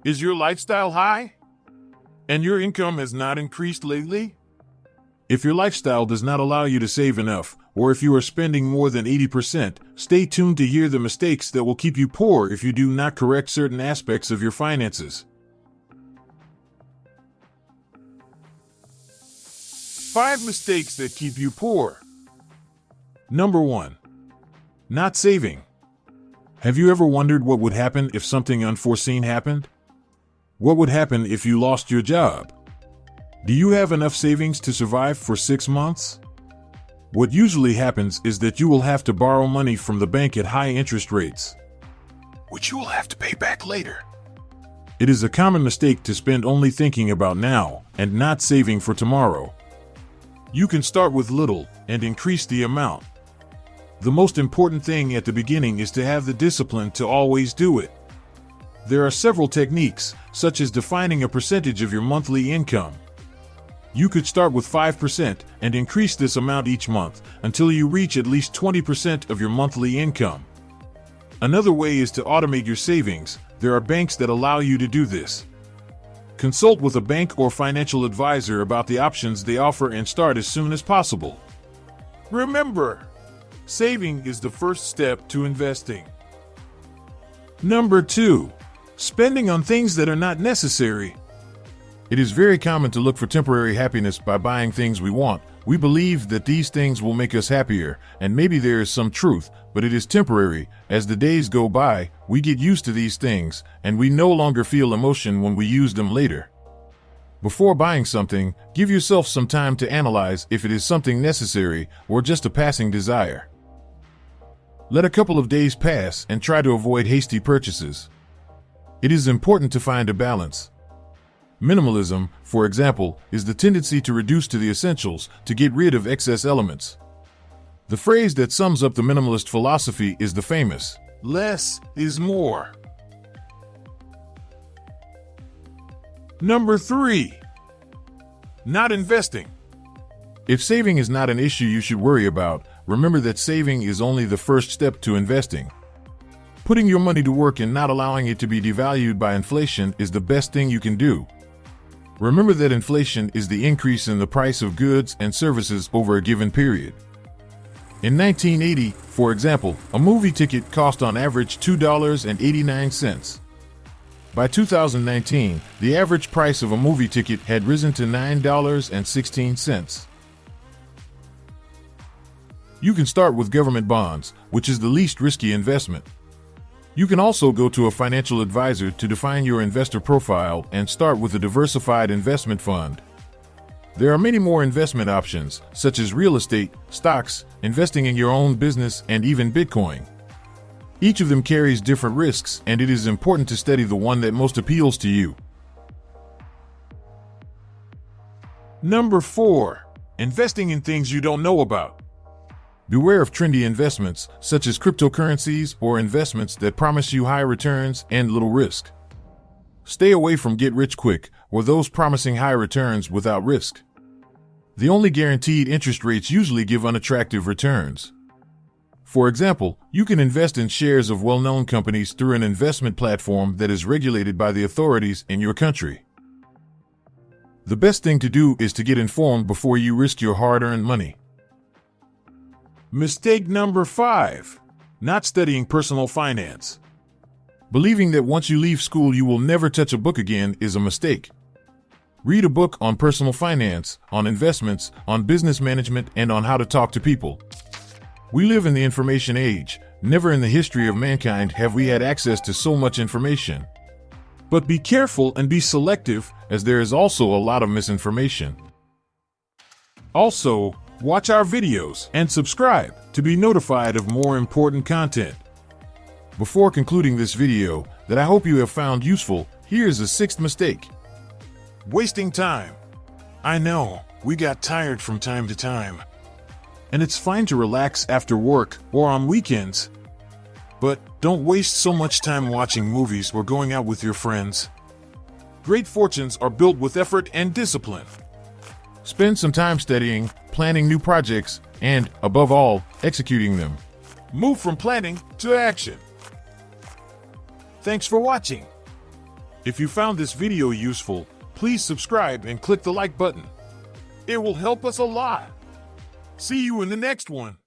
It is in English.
Is your lifestyle high? And your income has not increased lately? If your lifestyle does not allow you to save enough, or if you are spending more than 80%, stay tuned to hear the mistakes that will keep you poor if you do not correct certain aspects of your finances. 5 mistakes that keep you poor. Number 1. Not saving. Have you ever wondered what would happen if something unforeseen happened? What would happen if you lost your job? Do you have enough savings to survive for 6 months? What usually happens is that you will have to borrow money from the bank at high interest rates, which you will have to pay back later. It is a common mistake to spend only thinking about now and not saving for tomorrow. You can start with little and increase the amount. The most important thing at the beginning is to have the discipline to always do it. There are several techniques, such as defining a percentage of your monthly income. You could start with 5% and increase this amount each month until you reach at least 20% of your monthly income. Another way is to automate your savings. There are banks that allow you to do this. Consult with a bank or financial advisor about the options they offer and start as soon as possible. Remember, saving is the first step to investing. Number 2. Spending on things that are not necessary. It is very common to look for temporary happiness by buying things we want. We believe that these things will make us happier, and maybe there is some truth, but it is temporary. As the days go by, we get used to these things, and we no longer feel emotion when we use them later. Before buying something, give yourself some time to analyze if it is something necessary or just a passing desire. Let a couple of days pass and try to avoid hasty purchases. It is important to find a balance. Minimalism, for example, is the tendency to reduce to the essentials, to get rid of excess elements. The phrase that sums up the minimalist philosophy is the famous, "Less is more." Number 3. Not investing. If saving is not an issue you should worry about, remember that saving is only the first step to investing. Putting your money to work and not allowing it to be devalued by inflation is the best thing you can do. Remember that inflation is the increase in the price of goods and services over a given period. In 1980, for example, a movie ticket cost on average $2.89. By 2019, the average price of a movie ticket had risen to $9.16. You can start with government bonds, which is the least risky investment. You can also go to a financial advisor to define your investor profile and start with a diversified investment fund. There are many more investment options, such as real estate, stocks, investing in your own business, and even Bitcoin. Each of them carries different risks, and it is important to study the one that most appeals to you. Number 4. Investing in things you don't know about. Beware of trendy investments, such as cryptocurrencies or investments that promise you high returns and little risk. Stay away from get-rich-quick or those promising high returns without risk. The only guaranteed interest rates usually give unattractive returns. For example, you can invest in shares of well-known companies through an investment platform that is regulated by the authorities in your country. The best thing to do is to get informed before you risk your hard-earned money. Mistake number 5. Not studying personal finance. Believing that once you leave school you will never touch a book again is a mistake. Read a book on personal finance, on investments, on business management, and on how to talk to people. We live in the information age. Never in the history of mankind have we had access to so much information. But be careful and be selective, as there is also a lot of misinformation. Also, watch our videos and subscribe to be notified of more important content. Before concluding this video, that I hope you have found useful, here's a 6th mistake. Wasting time. I know, we got tired from time to time. And it's fine to relax after work or on weekends. But don't waste so much time watching movies or going out with your friends. Great fortunes are built with effort and discipline. Spend some time studying, planning new projects, and, above all, executing them. Move from planning to action. Thanks for watching. If you found this video useful, please subscribe and click the like button. It will help us a lot. See you in the next one.